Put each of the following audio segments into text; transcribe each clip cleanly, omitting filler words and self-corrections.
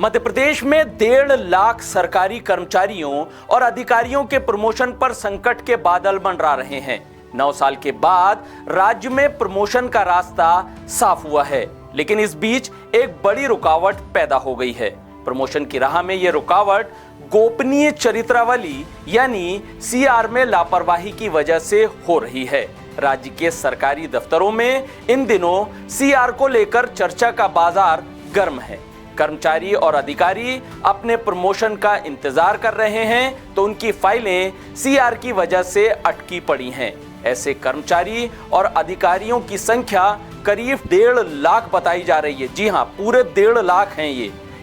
मध्य प्रदेश में 1.5 लाख सरकारी कर्मचारियों और अधिकारियों के प्रमोशन पर संकट के बादल मंडरा रहे हैं। 9 साल के बाद राज्य में प्रमोशन का रास्ता साफ हुआ है, लेकिन इस बीच एक बड़ी रुकावट पैदा हो गई है। प्रमोशन की राह में यह रुकावट गोपनीय चरित्रावली यानी सीआर में लापरवाही की वजह से हो रही है। राज्य के सरकारी दफ्तरों में इन दिनों सीआर को लेकर चर्चा का बाजार गर्म है। कर्मचारी और अधिकारी अपने प्रमोशन का इंतजार कर रहे हैं तो उनकी फाइलें सीआर की वजह से अटकी पड़ी हैं। ऐसे कर्मचारी और अधिकारियों की संख्या करीब 1.5 लाख बताई जा रही है। जी हां, पूरे 1.5 लाख हैं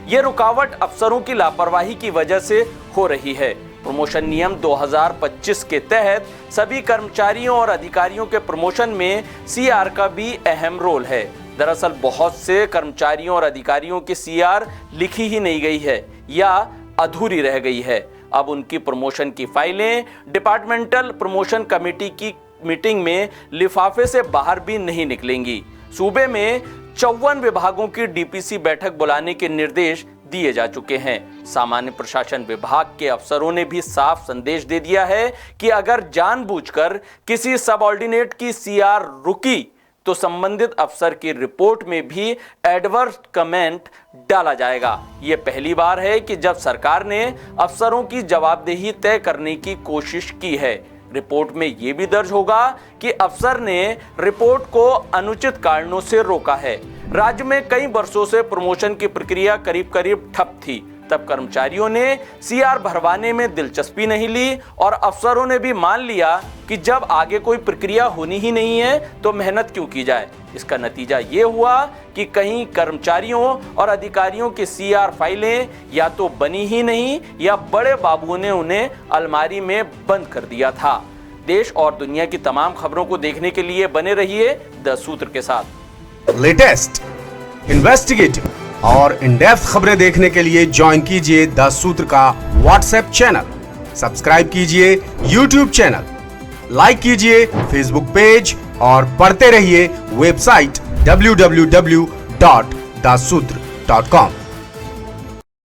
ये रुकावट अफसरों की लापरवाही की वजह से हो रही है। प्रमोशन नियम 2025 के तहत सभी कर्मचारियों और अधिकारियों के प्रमोशन में सीआर का भी अहम रोल है। दरअसल बहुत से कर्मचारियों और अधिकारियों की सीआर लिखी ही नहीं गई है या अधूरी रह गई है। अब उनकी प्रमोशन की फाइलें डिपार्टमेंटल प्रमोशन कमेटी की मीटिंग में लिफाफे से बाहर भी नहीं निकलेंगी। सूबे में 54 विभागों की डीपीसी बैठक बुलाने के निर्देश दिए जा चुके हैं। सामान्य प्रशासन विभाग के अफसरों ने भी साफ संदेश दे दिया है कि अगर जानबूझकर किसी सबऑर्डिनेट की सीआर रुकी तो संबंधित अफसर की रिपोर्ट में भी एडवर्स कमेंट डाला जाएगा। यह पहली बार है कि जब सरकार ने अफसरों की जवाबदेही तय करने की कोशिश की है। रिपोर्ट में यह भी दर्ज होगा कि अफसर ने रिपोर्ट को अनुचित कारणों से रोका है। राज्य में कई वर्षों से प्रमोशन की प्रक्रिया करीब ठप थी। तब कर्मचारियों ने सीआर भरवाने में दिलचस्पी नहीं ली और अफसरों ने भी मान लिया कि जब आगे कोई प्रक्रिया होनी ही नहीं है तो मेहनत क्यों की जाए। इसका नतीजा ये हुआ कि कई कर्मचारियों और अधिकारियों की सीआर फाइलें या तो बनी ही नहीं या बड़े बाबुओं ने उन्हें अलमारी में बंद कर दिया था। देश और दुनिया की तमाम खबरों को देखने के लिए बने रहिए द सूत्र के साथ। लेटेस्ट, इन्वेस्टिगेटिव और इन डेप्थ खबरें देखने के लिए ज्वाइन कीजिए द सूत्र का व्हाट्सएप चैनल, सब्सक्राइब कीजिए यूट्यूब चैनल, लाइक कीजिए फेसबुक पेज और पढ़ते रहिए वेबसाइट www.daसूत्र.com।